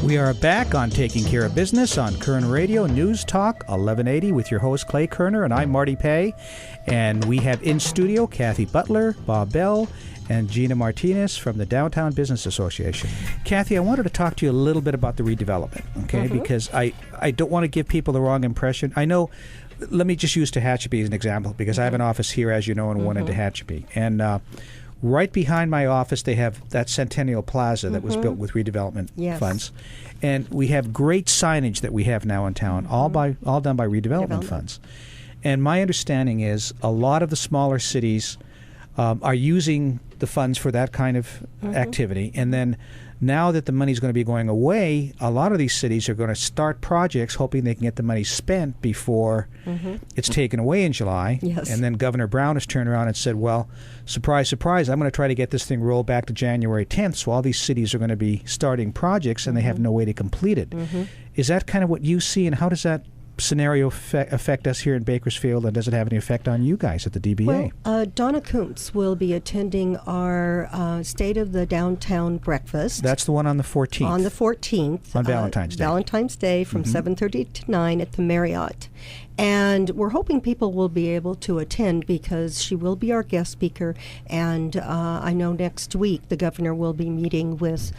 We are back on Taking Care of Business on Kern Radio Newstalk 1180 with your host Clay Kerner, and I'm Marty Pay. And we have in studio Kathy Butler, Bob Bell, and Gina Martinez from the Downtown Business Association. Kathy, I wanted to talk to you a little bit about the redevelopment, okay? Because I don't want to give people the wrong impression. I know, let me just use Tehachapi as an example, because I have an office here, as you know, and one in Tehachapi. And right behind my office, they have that Centennial Plaza that was built with redevelopment funds. And we have great signage that we have now in town, all done by redevelopment funds. And my understanding is a lot of the smaller cities are using the funds for that kind of activity. And then now that the money's going to be going away, a lot of these cities are going to start projects hoping they can get the money spent before it's taken away in July. Yes. And then Governor Brown has turned around and said, well, surprise, surprise, I'm going to try to get this thing rolled back to January 10th. So all these cities are going to be starting projects and they have no way to complete it. Is that kind of what you see, and how does that scenario affect us here in Bakersfield, and does it have any effect on you guys at the DBA? Well, Donna Kuntz will be attending our State of the Downtown breakfast. That's the one on the 14th. On the 14th. On Valentine's Day. Valentine's Day from 7:30 to 9 at the Marriott. And we're hoping people will be able to attend because she will be our guest speaker. And I know next week the governor will be meeting with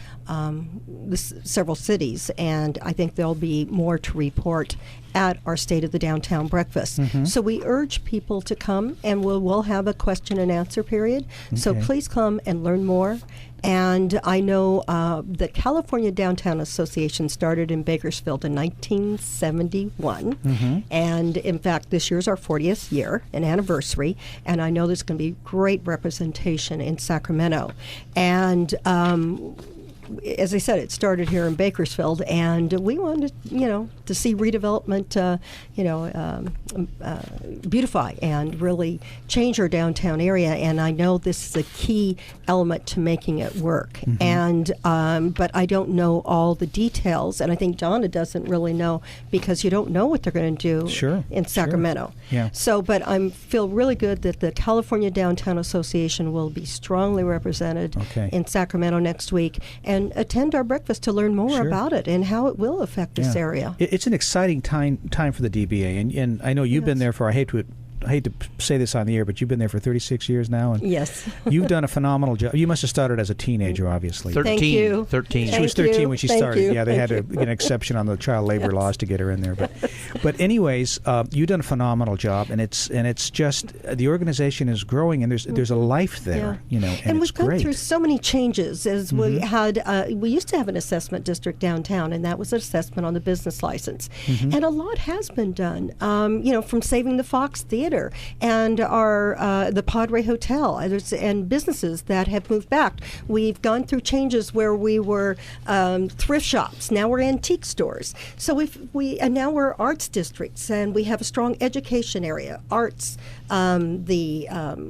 several cities, and I think there'll be more to report at our State of the Downtown breakfast. So we urge people to come, and we'll have a question and answer period. So please come and learn more. And I know the California Downtown Association started in Bakersfield in 1971. And in fact, this year's our 40th year, an anniversary. And I know there's going to be great representation in Sacramento. And as I said, it started here in Bakersfield, and we wanted, to see redevelopment, beautify and really change our downtown area. And I know this is a key element to making it work. And but I don't know all the details, and I think Donna doesn't really know because you don't know what they're going to do in Sacramento. Yeah. So, but I feel really good that the California Downtown Association will be strongly represented in Sacramento next week, and attend our breakfast to learn more about it and how it will affect this area. It's an exciting time for the DBA, and I know you've been there for, I hate to say this on the air, but you've been there for 36 years now, and you've done a phenomenal job. You must have started as a teenager, obviously. 13. Thank you. 13. She was 13 when she started. You. Yeah, they had an exception on the child labor laws to get her in there. But anyways, you've done a phenomenal job, and it's just the organization is growing, and there's a life there, and we've gone through so many changes. As we had, we used to have an assessment district downtown, and that was an assessment on the business license, and a lot has been done. From saving the Fox Theater and our the Padre Hotel and businesses that have moved back. We've gone through changes where we were thrift shops. Now we're antique stores. So and now we're arts districts, and we have a strong education area, arts, the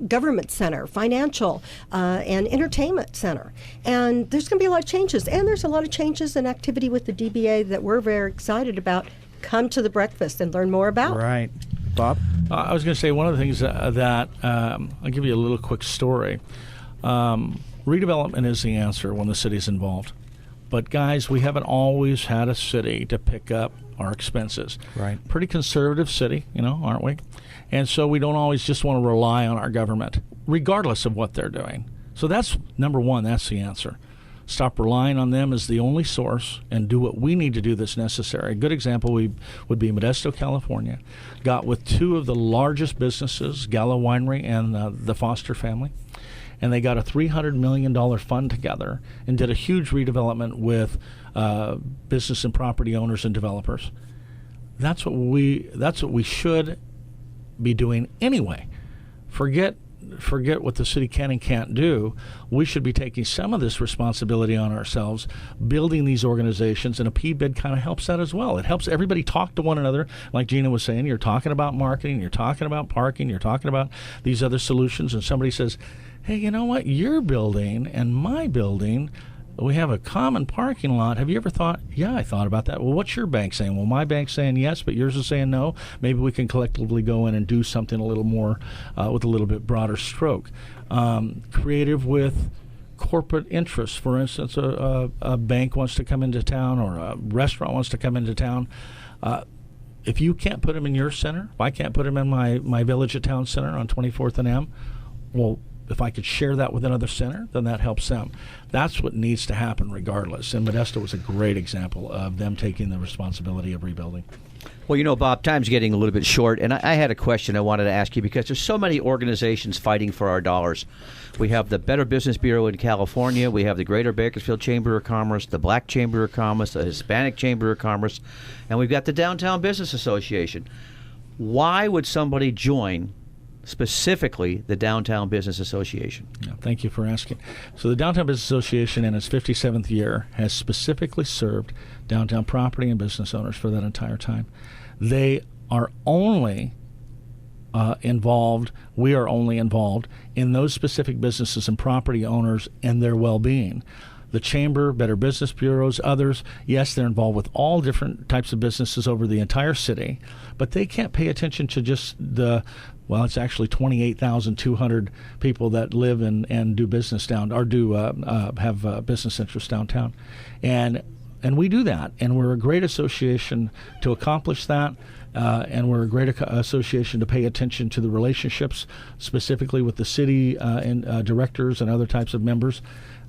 government center, financial, and entertainment center. And there's going to be a lot of changes, and there's a lot of changes and activity with the DBA that we're very excited about. Come to the breakfast and learn more about. Right. Bob? I was going to say one of the things that I'll give you a little quick story. Redevelopment is the answer when the city's involved. But guys, we haven't always had a city to pick up our expenses. Right. Pretty conservative city, aren't we? And so we don't always just want to rely on our government, regardless of what they're doing. So that's number one. That's the answer. Stop relying on them as the only source and do what we need to do that's necessary. A good example would be Modesto, California. Got with two of the largest businesses, Gallo Winery and the Foster family, and they got a $300 million fund together and did a huge redevelopment with business and property owners and developers. That's what we should be doing anyway. Forget what the city can and can't do. We should be taking some of this responsibility on ourselves, building these organizations, and a PBID kind of helps that as well. It helps everybody talk to one another. Like Gina was saying, you're talking about marketing, you're talking about parking, you're talking about these other solutions, and somebody says, hey, you know what, your building and my building, we have a common parking lot. Have you ever thought, yeah, I thought about that. Well, what's your bank saying? Well, my bank's saying yes, but yours is saying no. Maybe we can collectively go in and do something a little more with a little bit broader stroke. Creative with corporate interests. For instance, a bank wants to come into town, or a restaurant wants to come into town. If you can't put them in your center, if I can't put them in my Village of Town Center on 24th and M, well, if I could share that with another center, then that helps them. That's what needs to happen regardless. And Modesto was a great example of them taking the responsibility of rebuilding. Well, Bob, time's getting a little bit short, and I had a question I wanted to ask you because there's so many organizations fighting for our dollars. We have the Better Business Bureau in California. We have the Greater Bakersfield Chamber of Commerce, the Black Chamber of Commerce, the Hispanic Chamber of Commerce, and we've got the Downtown Business Association. Why would somebody join specifically the Downtown Business Association? Yeah, thank you for asking. So the Downtown Business Association, in its 57th year, has specifically served downtown property and business owners for that entire time. They are only involved, we are only involved in those specific businesses and property owners and their well-being. The Chamber, Better Business Bureaus, others, yes, they're involved with all different types of businesses over the entire city, but they can't pay attention to just it's actually 28,200 people that live and do business have business interests downtown. And we do that, and we're a great association to accomplish that, and we're a great association to pay attention to the relationships, specifically with the city and directors and other types of members,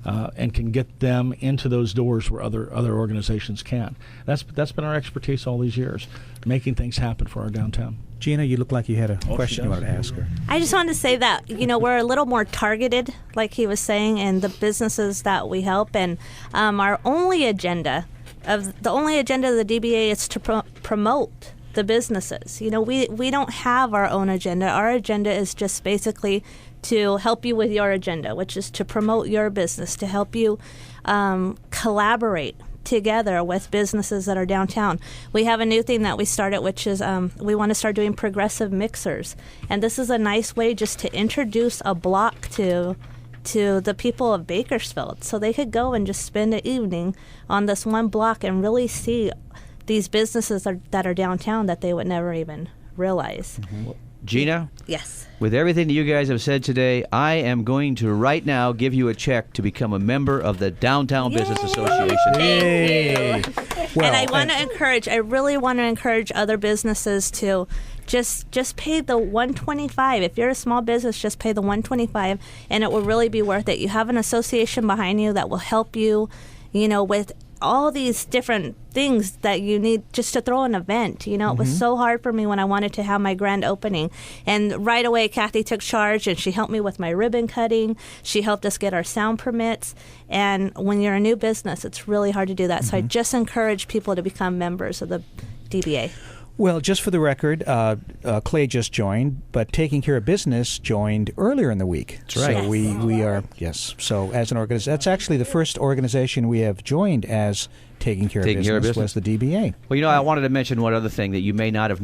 and can get them into those doors where other organizations can. That's been our expertise all these years, making things happen for our downtown. Gina, you look like you had a question you wanted to ask her. I just wanted to say that, we're a little more targeted, like he was saying, in the businesses that we help. And our only agenda of the DBA is to promote the businesses. We don't have our own agenda. Our agenda is just basically to help you with your agenda, which is to promote your business, to help you collaborate together with businesses that are downtown. We have a new thing that we started, which is we want to start doing progressive mixers. And this is a nice way just to introduce a block to the people of Bakersfield, so they could go and just spend an evening on this one block and really see these businesses that are downtown that they would never even realize. Mm-hmm. Gina? Yes. With everything that you guys have said today, I am going to right now give you a check to become a member of the Downtown Business Association. Thank you. Well, and I really want to encourage other businesses to just pay the $125. If you're a small business, just pay the $125, and it will really be worth it. You have an association behind you that will help you, with all these different things that you need just to throw an event. It was so hard for me when I wanted to have my grand opening. And right away, Kathy took charge, and she helped me with my ribbon cutting. She helped us get our sound permits. And when you're a new business, it's really hard to do that. So I just encourage people to become members of the DBA. Well, just for the record, Clay just joined, but Taking Care of Business joined earlier in the week. That's right. So we are, yes. So as an organization, that's actually the first organization we have joined as Taking Care of Business was the DBA. Well, I wanted to mention one other thing that you may not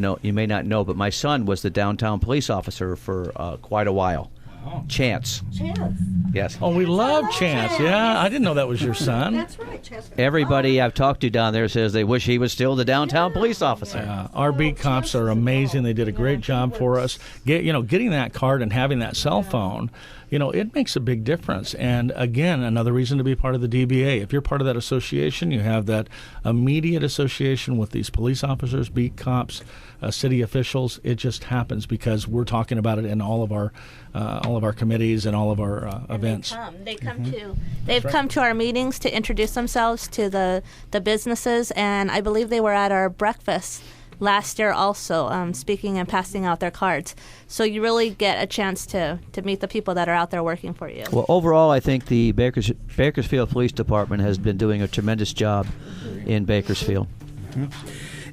know, but my son was the downtown police officer for quite a while. Wow. Chance. Yes. Oh, we love Chance. Yeah, I didn't know that was your son. That's right, Chance. Everybody I've talked to down there says they wish he was still the downtown police officer. Yeah, our beat cops are amazing. They did a great job for us. Getting that card and having that cell phone, it makes a big difference. And again, another reason to be part of the DBA. If you're part of that association, you have that immediate association with these police officers, beat cops, city officials. It just happens because we're talking about it in all of our committees and all of our events. They've come to our meetings to introduce themselves to the businesses, and I believe they were at our breakfast last year also, speaking and passing out their cards. So you really get a chance to meet the people that are out there working for you. Well, overall, I think the Bakersfield Police Department has been doing a tremendous job in Bakersfield. Mm-hmm.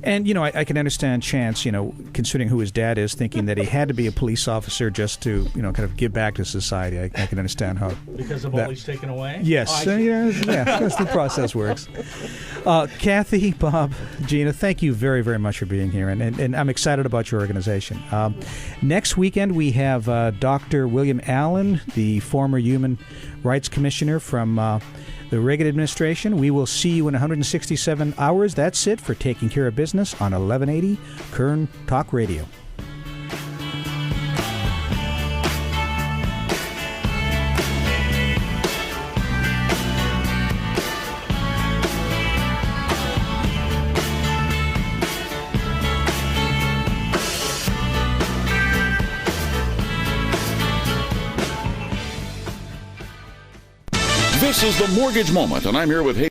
And, I can understand Chance, considering who his dad is, thinking that he had to be a police officer just to, kind of give back to society. I can understand how. Because of all he's taken away? Yes. That's the process works. Kathy, Bob, Gina, thank you very, very much for being here. And I'm excited about your organization. Next weekend, we have Dr. William Allen, the former Human Rights Commissioner from the Reagan administration. We will see you in 167 hours. That's it for Taking Care of Business on 1180 Kern Talk Radio. This is the Mortgage Moment, and I'm here with